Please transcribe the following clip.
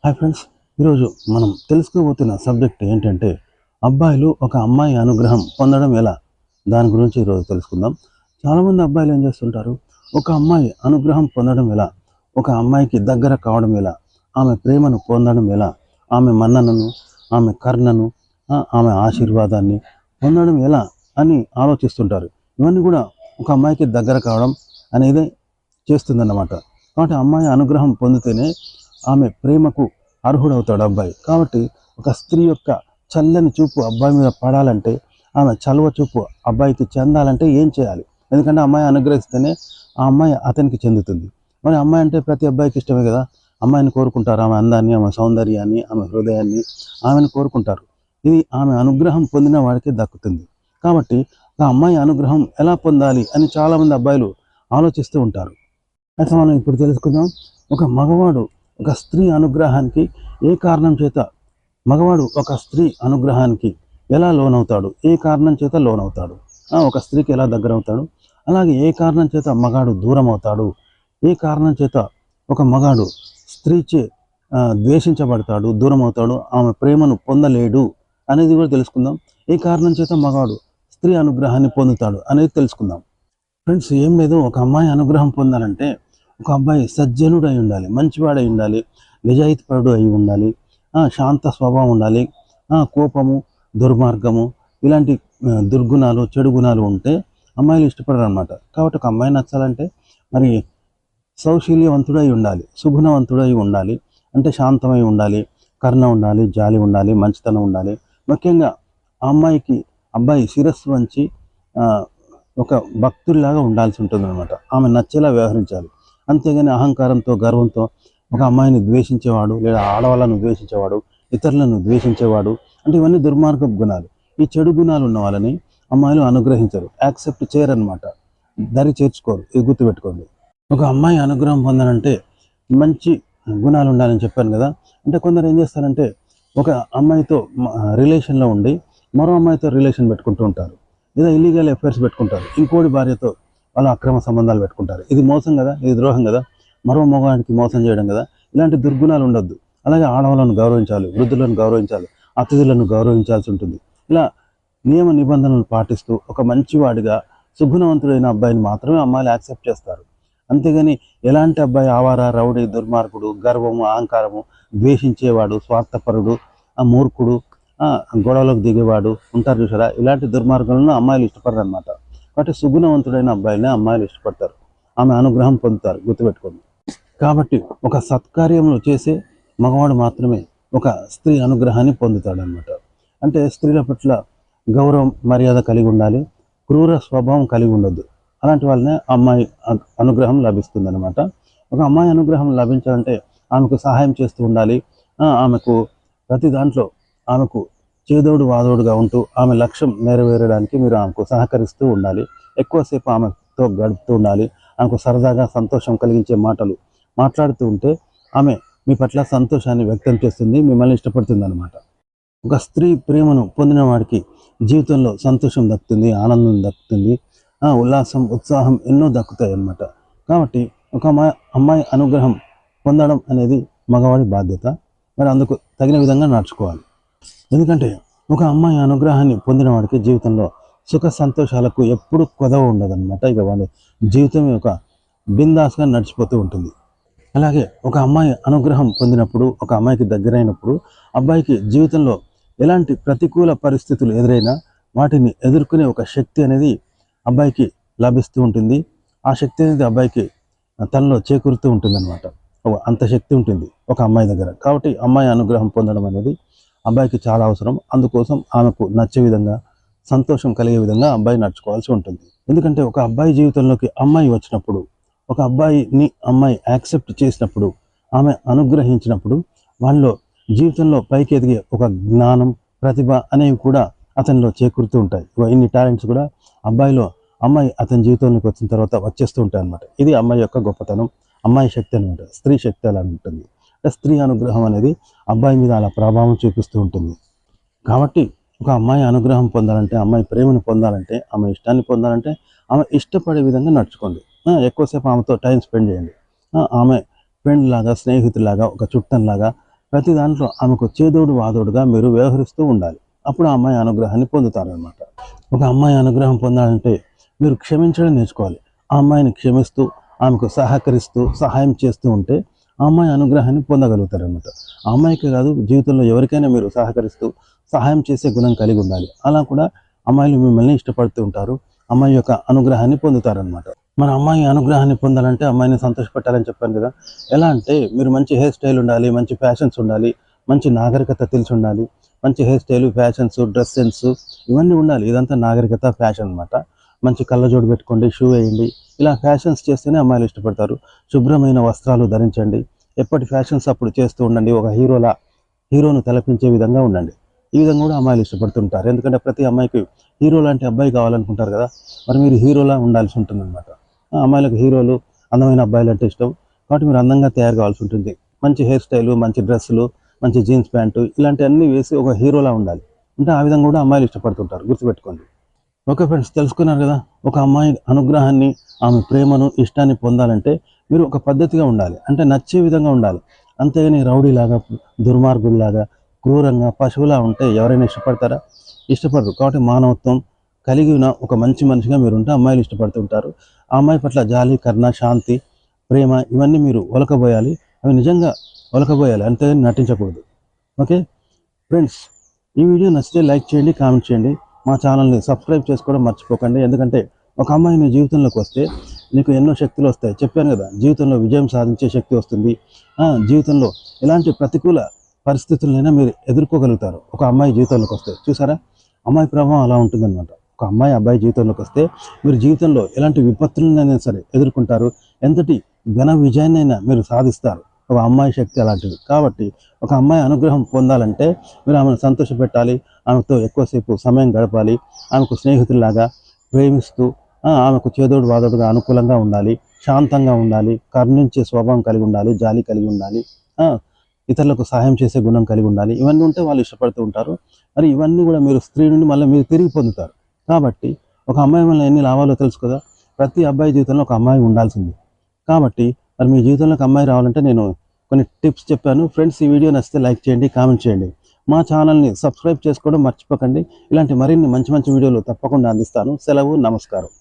Hi friends, ఈరోజు మనం తెలుసుకోబోతున్న subject ఏంటంటే అబ్బాయిలు ఒక అమ్మాయి అనుగ్రహం పొందడం ఎలా, దాని గురించి ఈరోజు తెలుసుకుందాం. చాలామంది అబ్బాయిలు ఏం చేస్తుంటారు, ఒక అమ్మాయి అనుగ్రహం పొందడం ఎలా, ఒక అమ్మాయికి దగ్గర కావడం ఎలా, ఆమె ప్రేమను పొందడం ఎలా, ఆమె మన్ననను, ఆమె కరుణను, ఆమె ఆశీర్వాదాన్ని పొందడం ఎలా అని ఆలోచిస్తుంటారు. ఇవన్నీ కూడా ఒక అమ్మాయికి దగ్గర కావడం అనేది చేస్తుందన్నమాట. కాబట్టి అమ్మాయి అనుగ్రహం పొందితేనే ఆమె ప్రేమకు అర్హుడవుతాడు అబ్బాయి. కాబట్టి ఒక స్త్రీ యొక్క చల్లని చూపు అబ్బాయి మీద పడాలంటే, ఆమె చలువ చూపు అబ్బాయికి చెందాలంటే ఏం చేయాలి? ఎందుకంటే అమ్మాయి అనుగ్రహిస్తేనే ఆ అమ్మాయి అతనికి చెందుతుంది. మరి అమ్మాయి అంటే ప్రతి అబ్బాయికి ఇష్టమే కదా. అమ్మాయిని కోరుకుంటారు, ఆమె అందాన్ని, ఆమె సౌందర్యాన్ని, ఆమె హృదయాన్ని ఆమెను కోరుకుంటారు. ఇది ఆమె అనుగ్రహం పొందిన వాడికి దక్కుతుంది. కాబట్టి ఆ అమ్మాయి అనుగ్రహం ఎలా పొందాలి అని చాలామంది అబ్బాయిలు ఆలోచిస్తూ ఉంటారు. అయితే మనం ఇప్పుడు తెలుసుకుందాం, ఒక మగవాడు ఒక స్త్రీ అనుగ్రహానికి ఏ కారణం చేత, మగవాడు ఒక స్త్రీ అనుగ్రహానికి ఎలా లోనవుతాడు, ఏ కారణం చేత లోనవుతాడు, ఒక స్త్రీకి ఎలా దగ్గర అవుతాడు, అలాగే ఏ కారణం చేత మగాడు దూరం అవుతాడు, ఏ కారణం చేత ఒక మగాడు స్త్రీచే ద్వేషించబడతాడు, దూరం అవుతాడు, ఆమె ప్రేమను పొందలేడు అనేది కూడా తెలుసుకుందాం. ఏ కారణం చేత మగాడు స్త్రీ అనుగ్రహాన్ని పొందుతాడు అనేది తెలుసుకుందాం. ఫ్రెండ్స్, ఏం లేదు, ఒక అమ్మాయి అనుగ్రహం పొందాలంటే ఒక అబ్బాయి సజ్జనుడు అయి ఉండాలి, మంచివాడై ఉండాలి, నిజాయితీపరుడు అయి ఉండాలి, శాంత స్వభావం ఉండాలి, కోపము, దుర్మార్గము ఇలాంటి దుర్గుణాలు, చెడు గుణాలు ఉంటే అమ్మాయిలు ఇష్టపడరు అనమాట. కాబట్టి ఒక అమ్మాయి నచ్చాలంటే మరి సౌశీల్యవంతుడై ఉండాలి, సుగుణవంతుడై ఉండాలి, అంటే శాంతమై ఉండాలి, కరుణ ఉండాలి, జాలి ఉండాలి, మంచితనం ఉండాలి. ముఖ్యంగా ఆ అమ్మాయికి అబ్బాయి శిరస్సు వంచి ఒక భక్తుల్లాగా ఉండాల్సి ఉంటుంది అనమాట. ఆమె నచ్చేలా వ్యవహరించాలి. అంతేగాని అహంకారంతో, గర్వంతో ఒక అమ్మాయిని ద్వేషించేవాడు, లేదా ఆడవాళ్ళను ద్వేషించేవాడు, ఇతరులను ద్వేషించేవాడు, అంటే ఇవన్నీ దుర్మార్గపు గుణాలు. ఈ చెడు గుణాలు ఉన్న వాళ్ళని అమ్మాయిలు అనుగ్రహించరు, యాక్సెప్ట్ చేయరనమాట, దరి చేర్చుకోరు. ఇది గుర్తుపెట్టుకోండి. ఒక అమ్మాయి అనుగ్రహం పొందాలంటే మంచి గుణాలు ఉండాలని చెప్పాను కదా. అంటే కొందరు ఏం చేస్తారంటే, ఒక అమ్మాయితో రిలేషన్లో ఉండి మరో అమ్మాయితో రిలేషన్ పెట్టుకుంటూ ఉంటారు, లేదా ఇల్లీగల్ అఫైర్స్ పెట్టుకుంటారు, ఇంకోటి భార్యతో వాళ్ళు అక్రమ సంబంధాలు పెట్టుకుంటారు. ఇది మోసం కదా, ఇది ద్రోహం కదా, మరో మగవానికి మోసం చేయడం కదా. ఇలాంటి దుర్గుణాలు ఉండొద్దు. అలాగే ఆడవాళ్ళను గౌరవించాలి, వృద్ధులను గౌరవించాలి, అతిథులను గౌరవించాల్సి ఉంటుంది. ఇలా నియమ నిబంధనలు పాటిస్తూ ఒక మంచివాడిగా, సుగుణవంతుడైన అబ్బాయిని మాత్రమే అమ్మాయిలు యాక్సెప్ట్ చేస్తారు. అంతేగాని ఎలాంటి అబ్బాయి ఆవార, రౌడీ, దుర్మార్గుడు, గర్వము, అహంకారము, ద్వేషించేవాడు, స్వార్థపరుడు, మూర్ఖుడు, గొడవలకు దిగేవాడు ఉంటారు చూసారా, ఇలాంటి దుర్మార్గులను అమ్మాయిలు ఇష్టపడరు అనమాట. కాబట్టి సుగుణవంతుడైన అబ్బాయిని అమ్మాయిలు ఇష్టపడతారు, ఆమె అనుగ్రహం పొందుతారు, గుర్తుపెట్టుకోండి. కాబట్టి ఒక సత్కార్యములు చేసే మగవాడు మాత్రమే ఒక స్త్రీ అనుగ్రహాన్ని పొందుతాడు అనమాట. అంటే స్త్రీల పట్ల గౌరవం, మర్యాద కలిగి ఉండాలి, క్రూర స్వభావం కలిగి ఉండొద్దు. అలాంటి వాళ్ళనే అమ్మాయి అనుగ్రహం లభిస్తుంది అనమాట. ఒక అమ్మాయి అనుగ్రహం లభించాలంటే ఆమెకు సహాయం చేస్తూ ఉండాలి, ఆమెకు ప్రతి దాంట్లో ఆమెకు చేదోడు వాదోడుగా ఉంటూ ఆమె లక్ష్యం నెరవేరడానికి మీరు ఆమెకు సహకరిస్తూ ఉండాలి, ఎక్కువసేపు ఆమెతో గడుపుతూ ఉండాలి, ఆమెకు సరదాగా సంతోషం కలిగించే మాటలు మాట్లాడుతూ ఉంటే ఆమె మీ పట్ల సంతోషాన్ని వ్యక్తం చేస్తుంది, మిమ్మల్ని ఇష్టపడుతుంది అనమాట. ఒక స్త్రీ ప్రేమను పొందిన వాడికి జీవితంలో సంతోషం దక్కుతుంది, ఆనందం దక్కుతుంది, ఉల్లాసం, ఉత్సాహం ఎన్నో దక్కుతాయి అన్నమాట. కాబట్టి ఒక అమ్మాయి అనుగ్రహం పొందడం అనేది మగవాడి బాధ్యత. మరి అందుకు తగిన విధంగా నడుచుకోవాలి. ఎందుకంటే ఒక అమ్మాయి అనుగ్రహాన్ని పొందిన వాడికి జీవితంలో సుఖ సంతోషాలకు ఎప్పుడు కొదవ ఉండదన్నమాట. ఇక వాడి జీవితం ఒక బిందాస్గా నడిచిపోతూ ఉంటుంది. అలాగే ఒక అమ్మాయి అనుగ్రహం పొందినప్పుడు, ఒక అమ్మాయికి దగ్గరైనప్పుడు అబ్బాయికి జీవితంలో ఎలాంటి ప్రతికూల పరిస్థితులు ఎదురైనా వాటిని ఎదుర్కొనే ఒక శక్తి అనేది అబ్బాయికి లభిస్తూ ఉంటుంది. ఆ శక్తి అనేది అబ్బాయికి తనలో చేకూరుతూ ఉంటుంది అనమాట. అంత శక్తి ఉంటుంది ఒక అమ్మాయి దగ్గర. కాబట్టి అమ్మాయి అనుగ్రహం పొందడం అనేది అబ్బాయికి చాలా అవసరం. అందుకోసం ఆమెకు నచ్చే విధంగా, సంతోషం కలిగే విధంగా అబ్బాయి నడుచుకోవాల్సి ఉంటుంది. ఎందుకంటే ఒక అబ్బాయి జీవితంలోకి అమ్మాయి వచ్చినప్పుడు, ఒక అబ్బాయిని అమ్మాయి యాక్సెప్ట్ చేసినప్పుడు, ఆమె అనుగ్రహించినప్పుడు వాళ్ళలో జీవితంలో పైకి ఎదిగే ఒక జ్ఞానం, ప్రతిభ అనేవి కూడా అతనిలో చేకూరుతూ ఉంటాయి. ఇన్ని టాలెంట్స్ కూడా అబ్బాయిలో అమ్మాయి అతని జీవితంలోకి వచ్చిన తర్వాత వచ్చేస్తూ ఉంటాయి అన్నమాట. ఇది అమ్మాయి యొక్క గొప్పతనం, అమ్మాయి శక్తి అనమాట. స్త్రీ శక్తి అలా ఉంటుంది. స్త్రీ అనుగ్రహం అనేది అబ్బాయి మీద అలా ప్రభావం చూపిస్తూ ఉంటుంది. కాబట్టి ఒక అమ్మాయి అనుగ్రహం పొందాలంటే, అమ్మాయి ప్రేమను పొందాలంటే, ఆమె ఇష్టాన్ని పొందాలంటే ఆమె ఇష్టపడే విధంగా నడుచుకోండి. ఎక్కువసేపు ఆమెతో టైం స్పెండ్ చేయండి. ఆమె ఫ్రెండ్ లాగా, స్నేహితులాగా, ఒక చుట్టంలాగా ప్రతి దాంట్లో ఆమెకు చేదోడు వాదోడుగా మీరు వ్యవహరిస్తూ ఉండాలి. అప్పుడు ఆ అమ్మాయి అనుగ్రహాన్ని పొందుతారనమాట. ఒక అమ్మాయి అనుగ్రహం పొందాలంటే మీరు క్షమించడం నేర్చుకోవాలి. ఆ అమ్మాయిని క్షమిస్తూ, ఆమెకు సహకరిస్తూ, సహాయం చేస్తూ ఉంటే ఆ అమ్మాయి అనుగ్రహాన్ని పొందగలుగుతారనమాట. ఆ అమ్మాయికే కాదు, జీవితంలో ఎవరికైనా మీరు సహకరిస్తూ, సహాయం చేసే గుణం కలిగి ఉండాలి. అలా కూడా అమ్మాయిలు మిమ్మల్ని ఇష్టపడుతూ ఉంటారు. అమ్మాయి యొక్క అనుగ్రహాన్ని పొందుతారనమాట. మన అమ్మాయి అనుగ్రహాన్ని పొందాలంటే అమ్మాయిని సంతోషపెట్టాలని చెప్పాను కదా! ఎలా అంటే మీరు మంచి హెయిర్ స్టైల్ ఉండాలి, మంచి ఫ్యాషన్స్ ఉండాలి, మంచి నాగరికత తెలిసి ఉండాలి. మంచి hair style, fashions, dress sense ఇవన్నీ ఉండాలి. ఇదంతా నాగరికత, ఫ్యాషన్ అనమాట. మంచి కళ్ళజోడు పెట్టుకోండి, షూ వేయండి. ఇలా ఫ్యాషన్స్ చేస్తేనే అమ్మాయిలు ఇష్టపడతారు. శుభ్రమైన వస్త్రాలు ధరించండి. ఎప్పటి ఫ్యాషన్స్ అప్పుడు చేస్తూ ఉండండి. ఒక హీరోను తలపించే విధంగా ఉండండి. ఈ విధంగా కూడా అమ్మాయిలు ఇష్టపడుతుంటారు. ఎందుకంటే ప్రతి అమ్మాయికి హీరో లాంటి అబ్బాయి కావాలనుకుంటారు కదా! మరి మీరు హీరోలా ఉండాల్సి ఉంటుందన్నమాట. అమ్మాయిలకు హీరోలు, అందమైన అబ్బాయిలు అంటే ఇష్టం. కాబట్టి మీరు అందంగా తయారు కావాల్సి ఉంటుంది. మంచి హెయిర్ స్టైలు, మంచి డ్రెస్సులు, మంచి జీన్స్ ప్యాంటు ఇలాంటివన్నీ వేసి ఒక హీరోలా ఉండాలి. అంటే ఆ విధంగా కూడా అమ్మాయిలు ఇష్టపడుతుంటారు. గుర్తుపెట్టుకోండి. ఓకే ఫ్రెండ్స్, తెలుసుకున్నారు కదా! ఒక అమ్మాయి అనుగ్రహాన్ని, ఆమె ప్రేమను, ఇష్టాన్ని పొందాలంటే మీరు ఒక పద్ధతిగా ఉండాలి. అంటే నచ్చే విధంగా ఉండాలి. అంతేగాని రౌడీలాగా, దుర్మార్గుల్లాగా, క్రూరంగా, పశువులా ఉంటే ఎవరైనా ఇష్టపడతారా? ఇష్టపడరు. కాబట్టి మానవత్వం కలిగిన ఒక మంచి మనిషిగా మీరుంటే అమ్మాయిలు ఇష్టపడుతుంటారు. ఆ అమ్మాయి పట్ల జాలి, కరుణ, శాంతి, ప్రేమ ఇవన్నీ మీరు ఒలకబోయాలి. అవి నిజంగా ఒలకబోయాలి. అంతేగాని నటించకూడదు. ఓకే ఫ్రెండ్స్, ఈ వీడియో నచ్చితే లైక్ చేయండి, కామెంట్ చేయండి. మా ఛానల్ని సబ్స్క్రైబ్ చేసుకోవడం మర్చిపోకండి. ఎందుకంటే ఒక అమ్మాయి నీ జీవితంలోకి వస్తే నీకు ఎన్నో శక్తులు వస్తాయి. చెప్పాను కదా, జీవితంలో విజయం సాధించే శక్తి వస్తుంది. జీవితంలో ఎలాంటి ప్రతికూల పరిస్థితులైనా మీరు ఎదుర్కోగలుగుతారు ఒక అమ్మాయి జీవితంలోకి వస్తే. చూసారా, అమ్మాయి ప్రభావం అలా ఉంటుందన్నమాట. ఒక అమ్మాయి అబ్బాయి జీవితంలోకి వస్తే మీరు జీవితంలో ఎలాంటి విపత్తులనైనా సరే ఎదుర్కొంటారు. ఎంతటి ఘన విజయాన్నైనా మీరు సాధిస్తారు. ఒక అమ్మాయి శక్తి అలాంటిది. కాబట్టి ఒక అమ్మాయి అనుగ్రహం పొందాలంటే మీరు ఆమెను సంతోషపెట్టాలి, ఆమెతో ఎక్కువసేపు సమయం గడపాలి, ఆమెకు స్నేహితుల్లాగా ప్రేమిస్తూ ఆమెకు చేదోడు వాదోడుగా అనుకూలంగా ఉండాలి, శాంతంగా ఉండాలి, కరుణించే స్వభావం కలిగి ఉండాలి, జాలి కలిగి ఉండాలి, ఇతరులకు సహాయం చేసే గుణం కలిగి ఉండాలి. ఇవన్నీ ఉంటే వాళ్ళు ఇష్టపడుతూ ఉంటారు. మరి ఇవన్నీ కూడా మీరు స్త్రీ నుండి మళ్ళీ మీరు తిరిగి పొందుతారు. కాబట్టి ఒక అమ్మాయి వల్ల ఎన్ని లాభాలో తెలుసు కదా! ప్రతి అబ్బాయి జీవితంలో ఒక అమ్మాయి ఉండాల్సింది. కాబట్టి మరి మీ జీవితంలోకి అమ్మాయి రావాలంటే నేను కొన్ని టిప్స్ చెప్పాను. ఫ్రెండ్స్, ఈ వీడియో నచ్చితే లైక్ చేయండి, కామెంట్ చేయండి. మా ఛానల్ని సబ్స్క్రైబ్ చేసుకోవడం మర్చిపోకండి. ఇలాంటి మరిన్ని మంచి మంచి వీడియోలు తప్పకుండా అందిస్తాను. సెలవు, నమస్కారం.